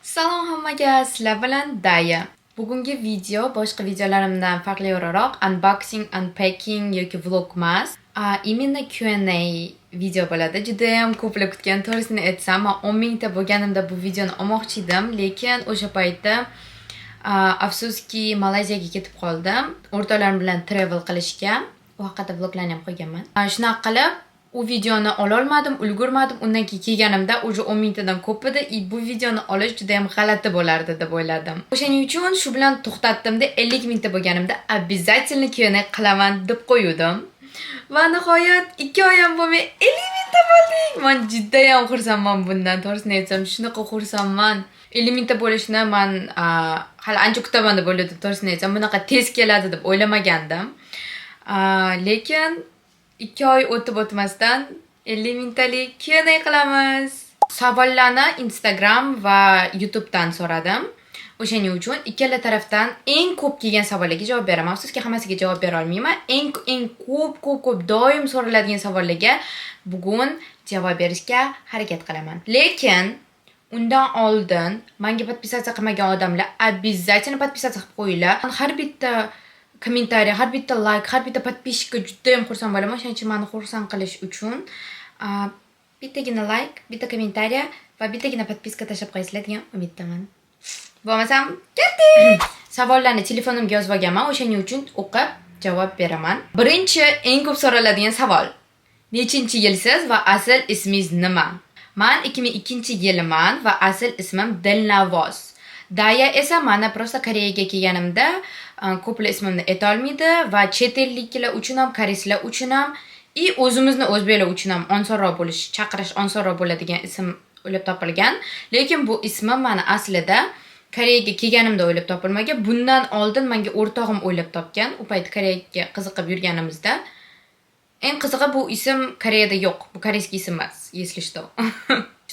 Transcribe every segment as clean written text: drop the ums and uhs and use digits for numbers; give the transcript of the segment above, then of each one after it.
Salom hammaga, sizlar bilan Daya. Bugungi video boshqa videolarimdan farqli o'laroq unboxing, unpacking yoki vlog emas. Именно Q&A video bo'ladi. Juda ham ko'plar kutgan. To'g'risini aytsam, men 10 ta bo'lganimda bu videoni olmoqchi edim, lekin o'sha paytda afsuski Malayziyaga ketib qoldim. O'rtoqlarim bilan travel qilishga. U haqida vloglarni ham qo'yganman. Shunaqa qilib u videoni ololmadim, ulgurmadim. Undan keyin kelganimda уже 10 tadan ko'p edi. Bu videoni olish juda ham g'alati bo'lardi deb o'yladim. O'shaning uchun shu bilan to'xtatdim-da 50 ta bo'lganimda обязательно Q&A qilaman deb qo'ydim. Va nihoyat 2 oy ham bo'lmay 50 ta bo'ldik. Men juda ham xursandman bundan. To'g'risini aytsam, shunaqa xursandman. 50 ta bo'lishni men hali ancha kutaman deb o'yladim. To'g'risini aytsam, bunaqa tez keladi deb o'ylamagandim. Lekin 2 oy o'tib o'tmasdan 50 mingtalik Q&A qilamiz. Savollarni Instagram va YouTube dan so'radim. O'shaning uchun ikkala tarafdan eng ko'p kelgan savollarga javob beraman. Afsuski hammasiga javob bera olmayman. Eng ko'p doim so'raladigan savollarga bugun javob berishga harakat qilaman. Lekin undan oldin menga podpisatsiya qilmagan odamlar обязательно podpisatsiya qilib qo'yinglar. Har bitta kommentariy, har bitta like, har bitta podpishka juda ham xursand bo'laman. Shuning uchun meni xursand qilish uchun bittagina like, bitta kommentariy va bittagina podpiska tashlab qo'yasizlar degan umiddaman. Bo'lmasam, ketdik. Savollarni telefonimga yozib olganman. O'shaning uchun o'qib javob beraman. Birinchi eng ko'p so'raladigan savol. Nechinchi yilsiz va asl ismingiz nima? Men 2002-yilman va asl ismim Dilnavoz. Daya esa mana prosta Koreyaga kelganimda ko'plar ismimni aytolmaydi va chet elliklar uchun ham, koreyslar uchun ham o'zimizni o'zbeklar uchun ham osonroq bo'lish, chaqirish osonroq bo'ladigan ism o'ylab topilgan. Lekin bu ismim meni aslida Koreyaga kelganimda o'ylab topilmagan. Bundan oldin menga o'rtog'im o'ylab topgan. U payt Koreyaga qiziqib yurganimizda. Eng qizig'i bu ism Koreyada yo'q. Bu koreyskiy ism emas, если что.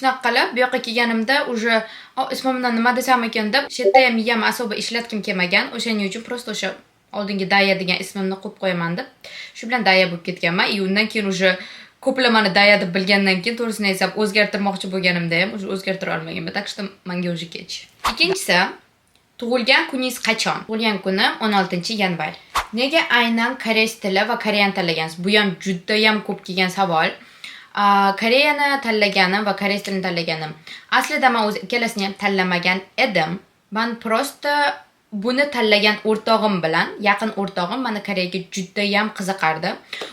Shunaqa qilib, bu yoqqa kelganimda уже ismimdan nima desam ekan deb, shetda ham miyam asobi ishlatkim kelmagan. O'shaning uchun prosta o'sha oldingi Daya degan ismimni qo'yib qo'yaman deb, shu bilan Daya bo'lib ketganman. Undan keyin уже ko'plar meni Daya deb bilgandan keyin to'g'risini aytsam, o'zgartirmoqchi bo'lganimda ham уже o'zgartira olmaganman. Так что menga уже kech. Ikkinchisi, tug'ilgan kuningiz qachon? Tug'ilgan kunim 16-yanvar. Nega aynan koreys tili va korean tanlagansiz? Bu ham juda ham ko'p kelgan savol. Koreyani tanlaganim va koreys tilini tanlaganim. Aslida men o'z ikkalasini ham tanlamagan edim. Men prosta buni tanlagan o'rtog'im bilan, yaqin o'rtog'im meni Koreyaga juda ham qiziqardi.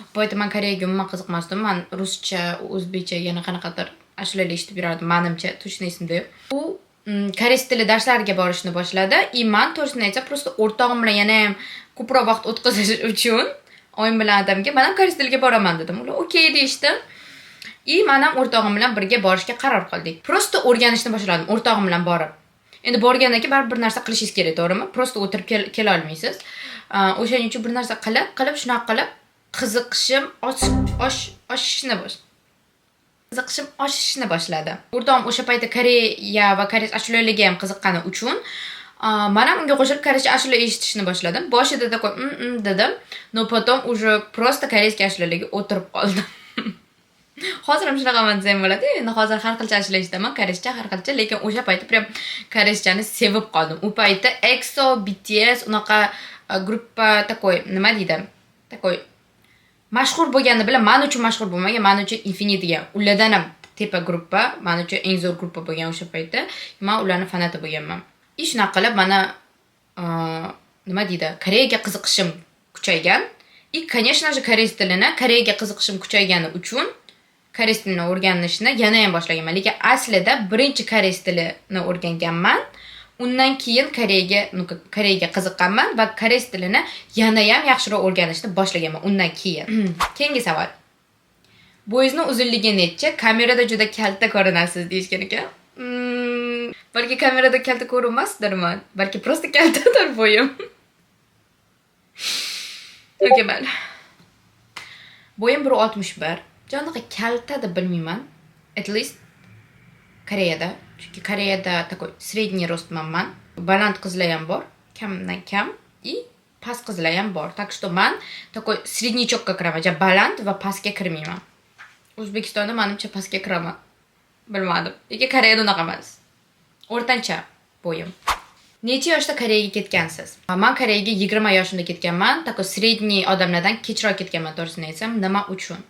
Bu paytda men Koreyaga umuman qiziqmasdim. Men ruscha, o'zbekcha, yana qanaqadir ashulalar eshitib yurardim. Menimcha, точно esimda yo'q. U koreys tili darslariga borishni boshladi. Men to'g'risini aytsam, prosta o'rtog'im bilan yana ham ko'proq vaqt o'tkazish uchun oyim bilan adamga men ham koreys tiliga boraman dedim. Ular okey deyishdi. Men ham o'rtog'im bilan birga borishga qaror qildik. Prosta o'rganishni boshladim o'rtog'im bilan borib. Endi borgandan keyin baribir bir narsa qilishingiz kerak, to'g'rimi? Prosta o'tirib kela olmaysiz. O'shaning uchun bir narsa qilib, shunaqa qilib qiziqishim oshishni boshladi. O'rtog'im o'sha paytda Koreya va koreys ashulalarga ham qiziqqani uchun men ham unga qo'shilib koreyscha ashula eshitishni boshladim. Boshida dedim, но потом уже просто koreyskiy ashulalarga o'tirib qoldim. Hozir ham shunaqa desam bo'ladi. Endi hozir har xilcha ashula eshitaman, koreyscha har xilcha, lekin o'sha paytda prям koreyschani sevib qoldim. U paytda EXO, BTS unaqa gruppa takoy, nima deydi? Takoy mashhur bo'lgani bilan men uchun mashhur bo'lmagan, men uchun Infinity degan. Ulardan ham tepa gruppa, men uchun eng zo'r gruppa bo'lgan o'sha paytda. Men ularning fanati bo'lganman. Shunaqa qilib mana nima deydi? Koreyaga qiziqishim kuchaygan. Конечно же, koreys tilini Koreyaga qiziqishim kuchaygani uchun koreys tilini o'rganishni yana ham boshlaganman. Lekin aslida birinchi koreys tilini o'rganganman. Undan keyin Koreyaga qiziqqanman va koreys tilini yana ham yaxshiroq o'rganishni boshlaganman undan keyin. Keyingi savol. Bo'yingizni uzunligi necha? Kamerada juda kalta ko'rinasiz deyishgan ekan. Balki kamerada kalta ko'rinmasdirman. Balki prosta kaltadir bo'yim. Okey, mayli. Bo'yim 1.61. Jonaqa kalta deb bilmayman. At least Koreyada. Chunki Koreyada takoy средний rostman men. Baland qizlar ham bor, kamdan kam, past qizlar ham bor. Так что men takoy среднячокка kiraman, baland va pastga kirmayman. O'zbekistonda menimcha pastga kiraman. Bilmadim. Lekin Koreyada unaqa emas. O'rtancha bo'yim. Necha yoshda Koreyaga ketgansiz? Men Koreyaga 20 yoshimda ketganman. Tako sredniy odamlardan kechroq ketganman, to'g'risini aytsam. Nima uchun?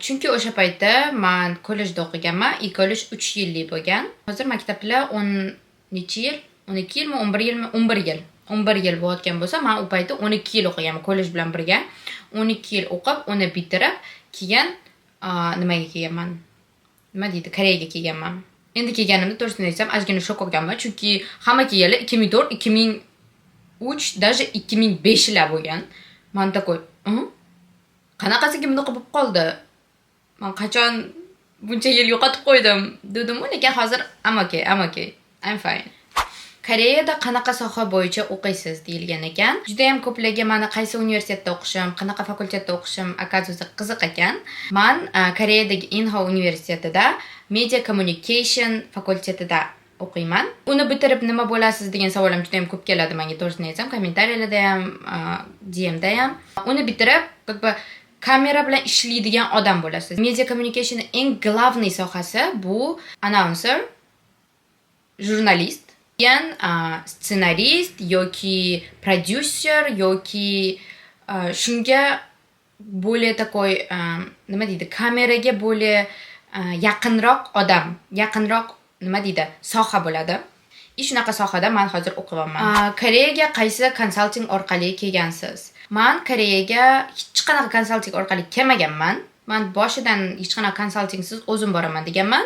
Chunki o'sha paytda men kollejda o'qiganman. Kollej 3 yillik bo'lgan. Hozir maktablar 10 necha yil? 12 yilmi, 11 yilmi? 11 yil. 11 yil bo'layotgan bo'lsa, men u paytda 12 yil o'qiganman kollej bilan birga. 12 yil o'qib, uni bitirib, keyin nimaga kelganman? Nima deydi? Koreyaga kelganman. Endi kelganimda to'g'risini aytsam, ozgina shok bo'lganman, chunki hamma kelganlar 2004, 2003, даже 2005 yillar bo'lgan. Men takoy, qanaqasiga bunaqa bo'lib qoldi? Men qachon buncha yil yo'qotib qo'ydim dedim, lekin hozir I'm okay, I'm fine. Koreyada qanaqa soha bo'yicha o'qiysiz deyilgan ekan. Juda ham ko'plarga meni qaysi universitetda o'qishim, qanaqa fakultetda o'qishim akademiyada qiziq ekan. Men Koreyadagi Inha universitetida Media Communication fakultetida o'qiyman. Uni bitirib nima bo'lasiz degan savolim juda ham ko'p keladi menga, to'g'risini aytsam, kommentariyalarda ham, DMda ham. Uni bitirib, kamera bilan ishlaydigan odam bo'lasiz. Media Communication eng главный sohasi bu announcer, jurnalist, ssenarist yoki prodyuser yoki shunga более такой, nima deydi, kameraga более yaqinroq odam, yaqinroq nima deydi, soha bo'ladi. Shunaqa sohada men hozir o'qiyapman. Koreyaga qaysi konsalting orqali kelgansiz? Men Koreyaga hech qanaqa konsalting orqali kelmaganman. Men boshidan hech qanaqa konsaltingsiz o'zim boraman deganman.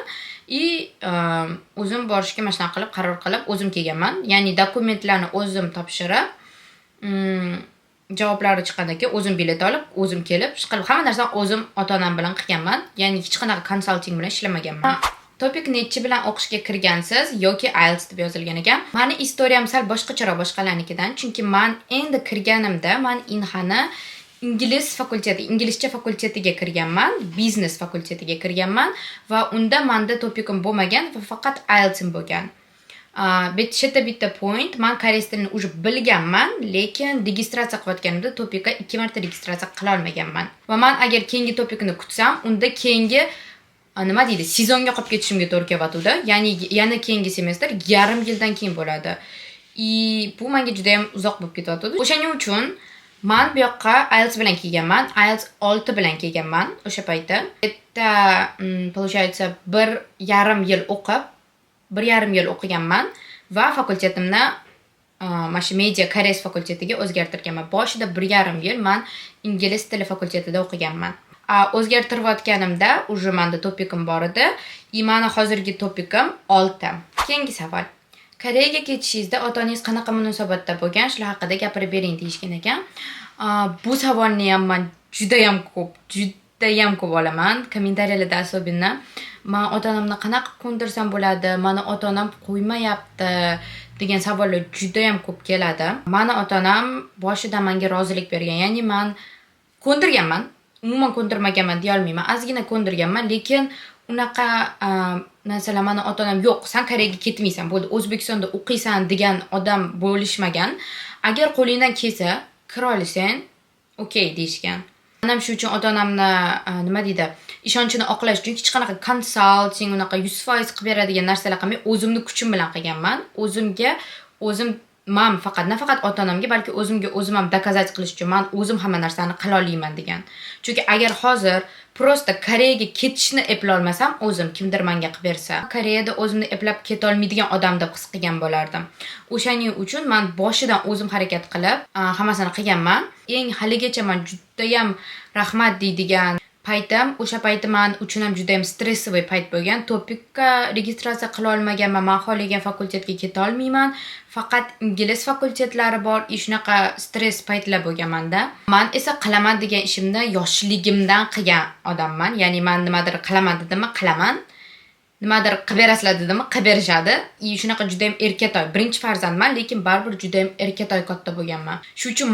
O'zim borishga mana shunaqa qilib qaror qilib o'zim kelganman. Ya'ni dokumentlarni o'zim topshirib, javoblar chiqqandan keyin o'zim bilet olib, o'zim kelib, hamma narsani o'zim ota-onam bilan qilganman. Ya'ni hech qanaqa konsalting bilan ishlamaganman. Topik nechi bilan o'qishga kirgansiz yoki IELTS deb yozilgan ekan. Meni istoriyam sal boshqacharoq boshqalarnikidan, chunki men endi kirganimda men Inhani inglizcha fakultetiga kirganman, biznes fakultetiga kirganman va unda menda topikim bo'lmagan va faqat IELTSim bo'lgan. Bitta point, men koreys tilini уже bilganman, lekin registratsiya qilayotganimda topikka 2 marta registratsiya qila olmaganman. Va men agar keyingi topikni kutsam, unda keyingi nima deydi, sezonga qolib ketishimga to'g'ri kelyapti. Ya'ni yana keyingi semestr yarim yildan keyin bo'ladi. Bu menga juda ham uzoq bo'lib ketyapti. O'shaning uchun men bu yoqqa IELTS bilan kelganman. IELTS 6 bilan kelganman o'sha paytda. Bitta, получается, 1,5 yil o'qib, 1,5 yil o'qiganman va fakultetimni mana shu media koreys fakultetiga o'zgartirganman. Boshida 1,5 yil men ingliz tili fakultetida o'qiganman. O'zgartirayotganimda уже menda topikim bor edi. Meni hozirgi topikim 6. Keyingi savol. Koreyaga ketishingizda ota-onangiz qanaqa munosabatda bo'lgan? Shular haqida gapirib bering deyishgan ekan. Bu savolni ham men juda ham ko'p olaman. Kommentariyalarda особенно men ota-onamni qanaqa ko'ndirsam bo'ladi? Meni ota-onam qo'ymayapti degan savollar juda ham ko'p keladi. Meni ota-onam boshidan menga rozilik bergan. Ya'ni men ko'ndirganman. Umuman ko'ndirmaganman deya olmayman. Ozgina ko'ndirganman, lekin unaqa masalan meni ota-onam yo'q, sen Koreyaga ketmaysan, bo'ldi, O'zbekistonda o'qiysan degan odam bo'lishmagan. Agar qo'lingdan kelsa, kira olasan, okey deyishgan. Menam shu uchun ota-onamni nima deydi, ishonchini oqlash uchun hech qanaqa konsalting, unaqa 100% qilib beradigan narsalar qilmay, o'zimni kuchim bilan qilganman. O'zim men faqat nafaqat ota-onamga, balki o'zimga o'zim ham dokazat qilish uchun men o'zim hamma narsani qila olaman degan. Chunki agar hozir prosta Koreyaga ketishni eplay olmasam, o'zim kimdir menga qilib bersa, Koreyada o'zimni eplab keta olmaydigan odam deb his qilgan bo'lardim. O'shaning uchun men boshidan o'zim harakat qilib, hammasini qilganman. Eng haligacha men juda ham rahmat deydigan paytim, o'sha payti men uchun ham juda ham stressiy payt bo'lgan. Topikka registratsiya qila olmaganman, men xohlagan fakultetga keta olmayman. Faqat ingliz fakultetlari bor, shunaqa stress paytlar bo'lgan menda. Men esa qilaman degan ishimni yoshligimdan qilgan odamman. Ya'ni men nimadir qilaman dedimmi, qilaman. Nimadir qilib berasizlar dedimmi, qilib berishadi. Shunaqa juda ham erkatoy. Birinchi farzandman, lekin baribir juda ham erkatoy katta bo'lganman. Shuning uchun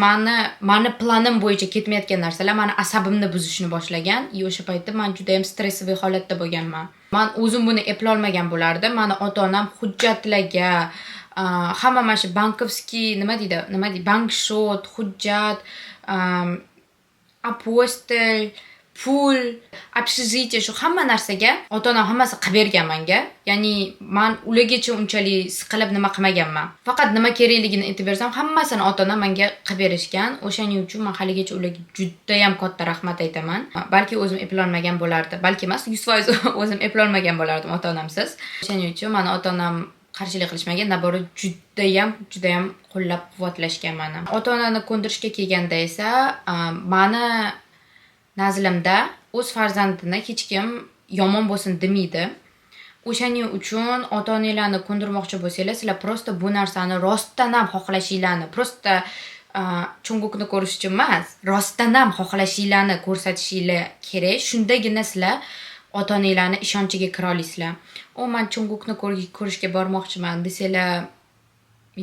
meni planim bo'yicha ketmayotgan narsalar meni asabimni buzishni boshlagan. O'sha paytda men juda ham stressiy holatda bo'lganman. Men o'zim buni eplay olmagan bo'lardim. Meni ota-onam hujjatlarga hamma mana shu bankovskiy nima deydi, bank shot, hujjat, apostil, pul, общежитие shu hamma narsaga ota-onam hammasi qilib bergan menga. Ya'ni men ulargacha unchalik siqilib nima qilmaganman. Faqat nima kerakligini aytib bersam, hammasini ota-onam menga qilib berishgan. O'shaning uchun men haligacha ularga juda ham katta rahmat aytaman. Balki o'zim eplolmagan bo'lardi, balki emas, 100% o'zim eplolmagan bo'lardim ota-onamsiz. O'shaning uchun meni ota-onam qarshilik qilishmagan, naboru juda ham qo'llab-quvvatlashgan meni. Ota-onani ko'ndirishga kelganda esa, meni nazlimda o'z farzandini hech kim yomon bo'lsin demaydi. O'shaning uchun ota-onalarni ko'ndirmoqchi bo'lsanglar, sizlar prosta bu narsani rostdan ham xohlashinglarni, prosta chungukni ko'rish uchun emas, rostdan ham xohlashinglarni ko'rsatishinglar kerak. Shundagina sizlar ota-onalarni ishonchiga kira olasizlar. Men chungukni ko'rishga bormoqchiman desanglar,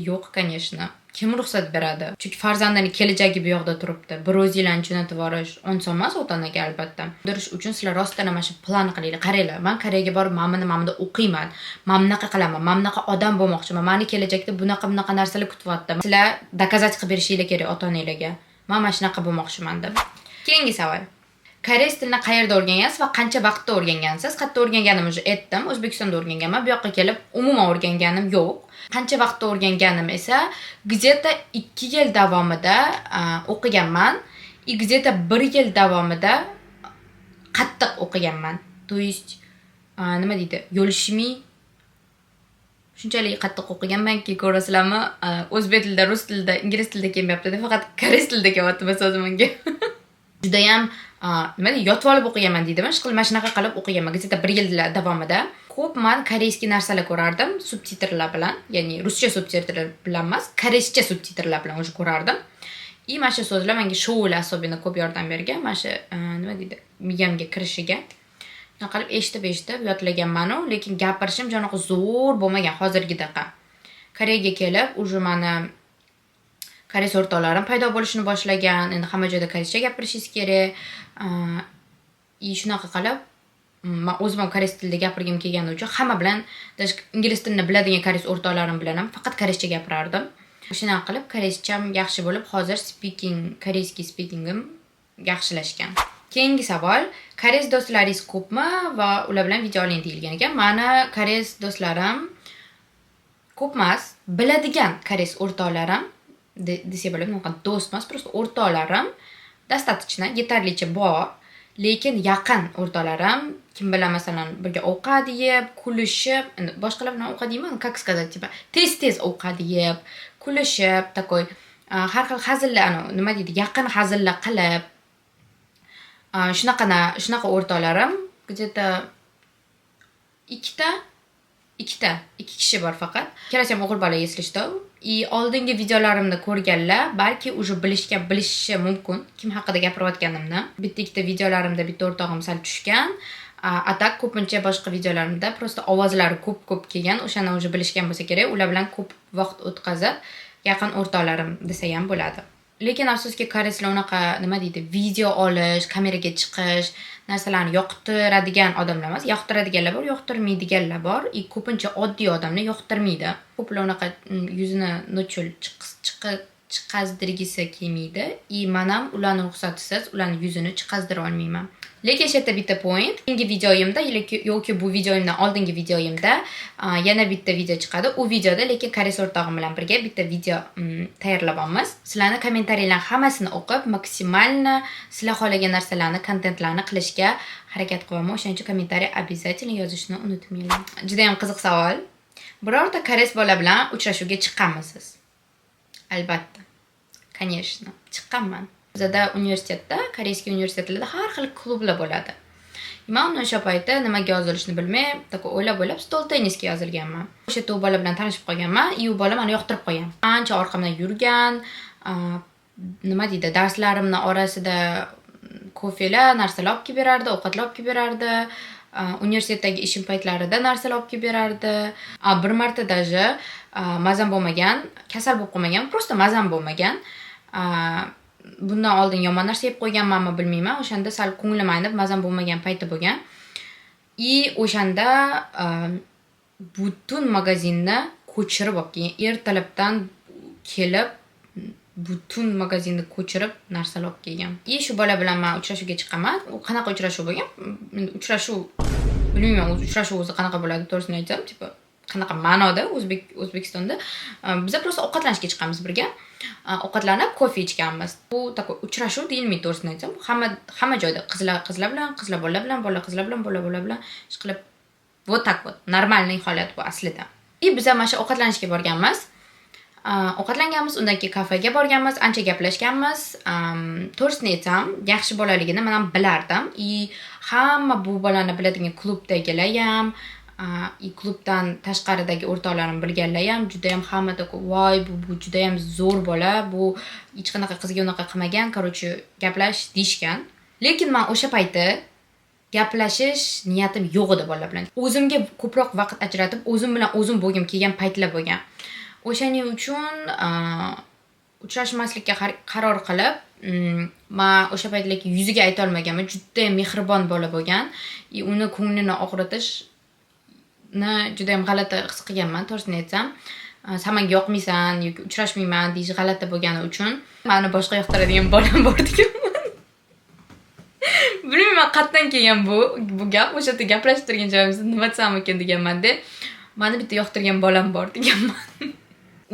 yo'q, конечно. Kim ruxsat beradi? Chunki farzandining kelajagi bu yoqda turibdi. Bir o'zinglarni jo'natib yuborish oson emas ota-onaga albatta. Dirish uchun sizlar rostdan ham shu plan qilinglar. Qaranglar, men Koreyaga borib, mamni o'qiyman. Men bunaqa qilaman, men bunaqa odam bo'lmoqchiman. Meni kelajakda bunaqa narsalar kutyapti. Sizlar dokazat qilib berishinglar kerak ota-onalarga. Men mana shunaqa bo'lmoqchiman deb. Keyingi savol. Koreys tilini qayerda o'rgangansiz va qancha vaqtda o'rgangansiz? Qayerda o'rganganimni aytdim. O'zbekistonda o'rganganman. Bu yoqqa kelib umuman o'rganganim yo'q. Qancha vaqtda o'rganganim esa где-то 2 yil davomida o'qiganman. Где-то 1 yil davomida qattiq o'qiganman. То есть nima deydi? Yo'lishmi shunchalik qattiq o'qiganmanki, ko'rasizlarmi? O'zbek tilida, rus tilida, ingliz tilida kelmayapti, faqat koreys tilida kelyapti so'zim menga. Juda ham nima deydi, yotib olib o'qiganman deydimi? Mana shunaqa qilib o'qiganman. Где-то 1 yil davomida ko'p men koreyskiy narsalar ko'rardim subtitrlar bilan, ya'ni ruscha subtitrlar bilan emas, koreyscha subtitrlar bilan o'sha ko'rardim. Mana shu so'zlar menga shoular hisobida ko'p yordam bergan. Mana shu nima deydi, miyamga kirishiga. Shunday qilib eshitib yodlaganman-u, lekin gapirishim jo'noq zo'r bo'lmagan hozirgidaqa. Koreyaga kelib, уже meni koreys o'rtoqlarim paydo bo'lishni boshlagan. Endi hamma joyda koreyscha gapirishingiz kerak. Shunaqa qilib men o'zim ham koreys tilida gapirgim kelgani uchun hamma bilan, ingliz tilini biladigan koreys o'rtoqlarim bilan ham faqat koreyscha gapirardim. Shunaqa qilib koreyscham yaxshi bo'lib, hozir koreyskiy speakingim yaxshilashgan. Keyingi savol, koreys do'stlaringiz ko'pmi va ular bilan video oling deyilgan ekan. Meni koreys do'stlarim ko'p emas, biladigan koreys o'rtoqlarim desa bo'ladi, unaqa do'st emas, просто o'rtoqlarim достаточно, yetarlicha bor. Lekin yaqin o'rtoqlarim, kim bilan masalan birga ovqat yeb, kulishib, boshqalar bilan ovqat yeyman, как сказать, типа tez ovqat yeb, kulishib, takoy har xil hazillar, nima deydi, yaqin hazillar qilib, shunaqa o'rtoqlarim где-то 2 kishi bor faqat. Ikkalasi ham o'g'il bola eslashdi. Oldingi videolarimni ko'rganlar balki уже bilishi mumkin kim haqida gapirayotganimni. Bitta videolarimda bitta o'rtog'im sal tushgan. Atak ko'pincha boshqa videolarimda просто ovozlari ko'p kelgan. O'shani уже bilishgan bo'lsa kerak. Ular bilan ko'p vaqt o'tkazib, yaqin o'rtoqlarim desa ham bo'ladi. Lekin afsuski koreyslar unaqa nima deydi, video olish, kameraga chiqish narsalarni yoqtiradigan odamlar emas. Yoqtiradiganlar bor, yoqtirmaydiganlar bor. Ko'pincha oddiy odamni yoqtirmaydi. Ko'plar unaqa yuzini nochul chiqazdirgisi kelmaydi. Men ham ularning ruxsatisiz ularning yuzini chiqazdira olmayman. Lekin shu yerda bitta point. Keyingi videoyimda yoki bu videoyimdan oldingi videoyimda yana bitta video chiqadi. U videoda lekin koreys o'rtog'im bilan birga bitta video tayyorlab olamiz. Sizlarning kommentariyalarning hammasini o'qib, maksimalni sizlar xohlagan narsalarni, kontentlarni qilishga harakat qilaman. O'shaning uchun kommentariy обязательно yozishni unutmanglar. Juda ham qiziq savol. Birorta koreys bola bilan uchrashuvga chiqqanmisiz? Albatta. Конечно, chiqqanman. Bizda universitetda, koreyskiy universitetlarda har xil klublar bo'ladi. Men o'sha paytda nimaga yozilishni bilmay, takoy o'ylab stol tennisga yozilganman. O'sha yerda u bola bilan tanishib qolganman, u bola meni yoqtirib qolgan. Ancha orqamdan yurgan, nima deydi, darslarimning orasida kofelar, narsalar olib kelib berardi, ovqatlar olib kelib berardi. Universitetdagi ishim paytlarida narsalar olib kelib berardi. Bir marta даже mazam bo'lmagan, kasal bo'lib qolmagan, просто mazam bo'lmagan. Bundan oldin yomon narsa yeb qo'yganmanmi bilmayman. O'shanda sal ko'nglim aynib, mazam bo'lmagan payti bo'lgan. O'shanda butun magazinni ko'chirib olib kelgan. Ertalabdan kelib butun magazinni ko'chirib narsalar olib kelgan. Shu bola bilan men uchrashuvga chiqaman. U qanaqa uchrashuv bo'lgan? Uchrashuv bilmayman, uchrashuv o'zi qanaqa bo'ladi, to'g'risini aytsam, tipo qanaqa ma'noda O'zbekistonda biz просто ovqatlanishga chiqamiz birga. Ovqatlanib, kofe ichganmiz. Bu takoy uchrashuv deyilmaydi, to'g'risini aytsam. Hamma joyda qizlar bilan, qizlar bolalar bilan, bolalar qizlar bilan, bolalar bilan ish qilib вот так вот. Normalniy holat bu aslida. Biz ham mana shu ovqatlanishga borganmiz. Ovqatlanganmiz, undan keyin kafega borganmiz, ancha gaplashganmiz. To'g'risini aytsam, yaxshi bolaligini men ham bilardim. Hamma bu bolani biladigan klubdagilar ham, klubdan tashqaridagi o'rtoqlarim bilganlar ham juda ham hammada voy bu juda ham zo'r bola, bu hech qanaqa qizga unaqa qilmagan, короче, gaplash deyishgan. Lekin men o'sha payti gaplashish niyatim yo'q edi bolalar bilan. O'zimga ko'proq vaqt ajratib, o'zim bilan o'zim bo'lgim kelgan paytlar bo'lgan. O'shaning uchun uchrashmaslikka qaror qilib, men o'sha paytlarga yuziga ayta olmaganman. Juda ham mehribon bola bo'lgan. Uni ko'nglini og'ritishni juda ham g'alati his qilganman, to'g'risini aytsam. Sen menga yoqmaysan yoki uchrashmayman deyish g'alati bo'lgani uchun meni boshqa yoqtiradigan bolam bor deganman. Bilmayman qatdan kelgan bu gap. O'sha yerda gaplashib turgan joyimizda nima desam ekan deganman-da. Meni bitta yoqtirgan bolam bor deganman.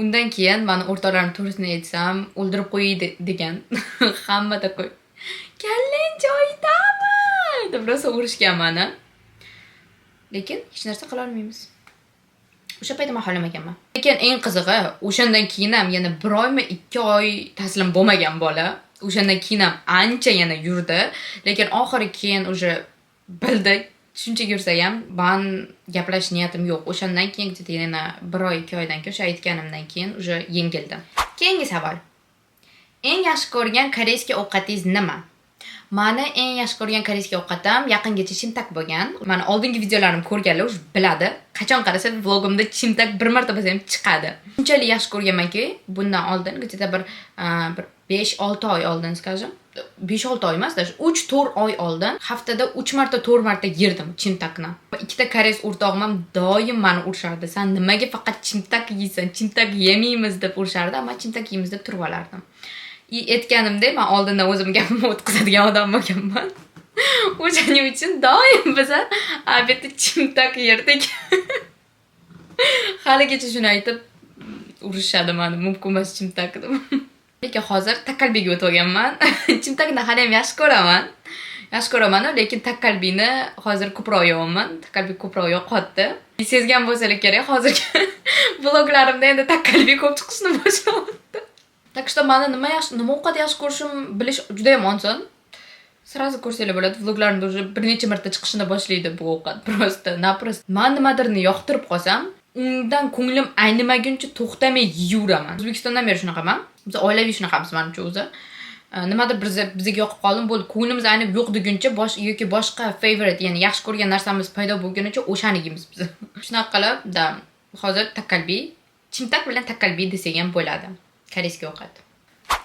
Undan keyin meni o'rtoqlarim to'g'risini aytsam, o'ldirib qo'ydi degan. Hamma takoy. Kallang joyidami? deb rosa urishgan meni. Lekin hech narsa qila olmaymiz. O'sha paytda men xohlamaganman. Lekin eng qizig'i, o'shandan keyin ham yana 1 oymi 2 oy taslim bo'lmagan bola. O'shandan keyin ham ancha yana yurdi, lekin oxiri keyin o'sha bildi, shuncha yursa ham men gaplashish niyatim yo'q. O'shandan keyin yana 1 oy 2 oydan keyin o'sha aytganimdan keyin o'sha yengildi. Keyingi savol. Eng yaxshi ko'rgan koreyskiy ovqatingiz nima? Meni eng yaxshi ko'rgan koreyskiy ovqatim yaqingacha chimtak bo'lgan. Meni oldingi videolarimni ko'rganlar o'sha biladi. Qachon qarasa vlogimda chimtak bir marta bo'lsa ham chiqadi. Shunchalik yaxshi ko'rganmanki, bundan oldin где-то bir 5-6 oy oldin, skажем. 5-6 oy emas, 3-4 oy oldin haftada 3 marta 4 marta yerdim chimtakni. Ikkita koreys o'rtog'im ham doim meni urishardi. Sen nimaga faqat chimtak yeysan? Chimtak yemaymiz deb urishardi, men chimtak yeymiz deb turib olardim. Aytganimda, men oldindan o'zim gapimni o'tkazadigan odam bo'lganman. O'shaning uchun doim biz obedda chimtak yerdik. Haligacha shuni aytib urishadi meni, mumkin emas chimtak deb. Lekin hozir takkalbiga o'tib olganman. Chimtakni hali ham yaxshi ko'raman. Yaxshi ko'raman, lekin takkalbini hozir ko'proq yo'qman. Takkalbi ko'proq yo'qotdi. Sezgan bo'lsanglar kerak, hozirgi vloglarimda endi takkalbi ko'p chiqishni boshladi. Так что meni nima ovqat yaxshi ko'rishim bilish juda ham oson. Сразу ko'rsanglar bo'ladi, vloglarimda уже bir necha marta chiqishni boshlaydi bu ovqat. Naprosto men nimadirni yoqtirib qolsam, undan ko'nglim aynimaguncha to'xtamay yeyuraman. O'zbekistondan beri shunaqaman. Biz oilaviy shunaqamiz menimcha o'zi. Nimadir bizga yoqib qoldim, bo'ldi. Ko'nglimiz aynib yo'q deguncha yoki boshqa favorite, ya'ni yaxshi ko'rgan narsamiz paydo bo'lgunicha o'shani yeymiz biz. Shunaqa qilib, hozir takkalbi, chimtak bilan takkalbi desak ham bo'ladi. Koreyskiy ovqat.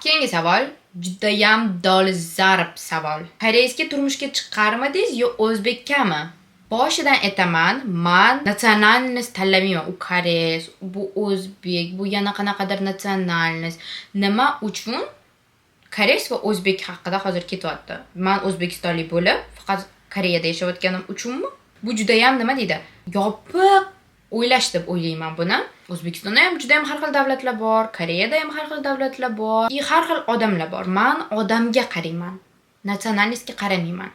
Keyingi savol juda ham dolzarb savol. Koreyskiy turmushga chiqarmadingiz yo o'zbekkami? Boshidan aytaman, men natsionalnost tanlamayman. U koreys, bu o'zbek, bu yana qanaqadir natsionalnost. Nima uchun koreys va o'zbek haqida hozir ketyapti? Men o'zbekistonlik bo'lib, faqat Koreyada yashayotganim uchunmi? Bu juda ham nima deydi? Yopiq o'ylash deb o'ylayman buni. O'zbekistonda ham juda ham har xil davlatlar bor, Koreyada ham har xil davlatlar bor, har xil odamlar bor. Men odamga qarayman, natsionalistga qaramayman.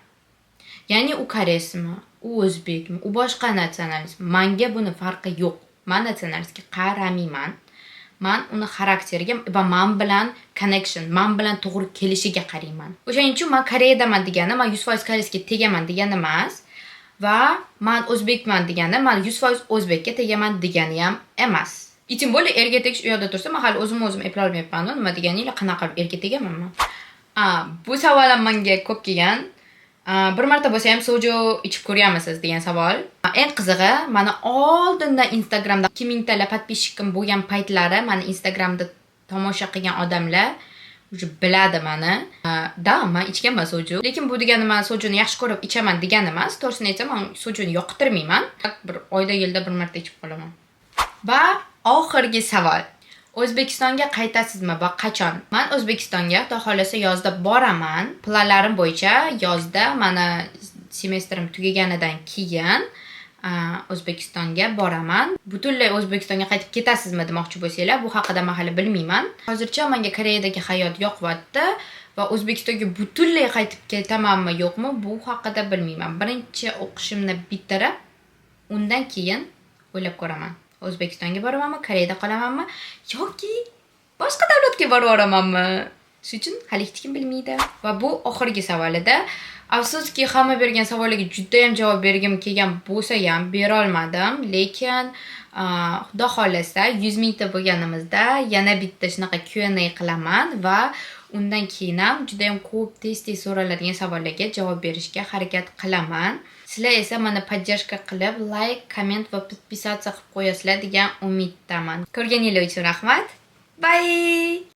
Ya'ni u koreysmi, u o'zbekmi, u boshqa natsionalistmi? Menga buni farqi yo'q. Men natsionalistga qaramayman. Men uni xarakteriga va men bilan connection, men bilan to'g'ri kelishiga qarayman. O'shaning uchun men Koreyadaman degani, men 100% koreysga tegaman degani emas. Va men o'zbekman degani, men 100% o'zbekka tegaman degani ham emas. Itim bo'ldi erga tegish u yerda tursa, men hali o'zim eplay olmayapman. Nima deganinglar, qanaqa qilib erga tegamanmi? Bu savol ham menga ko'p kelgan. Bir marta bo'lsa ham soju ichib ko'rganmisiz degan savol. Eng qizig'i, meni oldinda Instagramda 2000 tala podpishchikim bo'lgan paytlari, meni Instagramda tomosha qilgan odamlar уже biladi meni. Men ichganman soju. Lekin bu degani men sojuni yaxshi ko'rib ichaman degani emas. To'g'risini aytsam, men sojuni yoqtirmayman. Bir oyda yilda bir marta ichib qolaman. Va oxirgi savol. O'zbekistonga qaytasizmi va qachon? Men O'zbekistonga Xudo xolasa yozda boraman. Planlarim bo'yicha yozda mana semestrim tugaganidan keyin O'zbekistonga boraman. Butunlay O'zbekistonga qaytib ketasizmi demoqchi bo'lsanglar, bu haqida men hali bilmayman. Hozircha menga Koreyadagi hayot yoqyapti va O'zbekistonga butunlay qaytib ketamanmi yo'qmi, bu haqida bilmayman. Birinchi o'qishimni bitirib, undan keyin o'ylab ko'raman. O'zbekistonga boramanmi, Koreyada qolamanmi yoki boshqa davlatga borib boramanmi? Shuning uchun hali hech kim bilmaydi. Va bu oxirgi savol edi. Afsuski, hamma bergan savollarga juda ham javob bergim kelgan bo'lsa ham bera olmadim, lekin Xudo xolasa 100 mingta bo'lganimizda yana bitta shunaqa Q&A qilaman va undan keyin ham juda ham ko'p tez-tez so'raladigan savollarga javob berishga harakat qilaman. Sizlar esa meni podдержка qilib, like, komment va podpisatsiya qilib qo'yasizlar degan umiddaman. Ko'rganingiz uchun rahmat. Bye!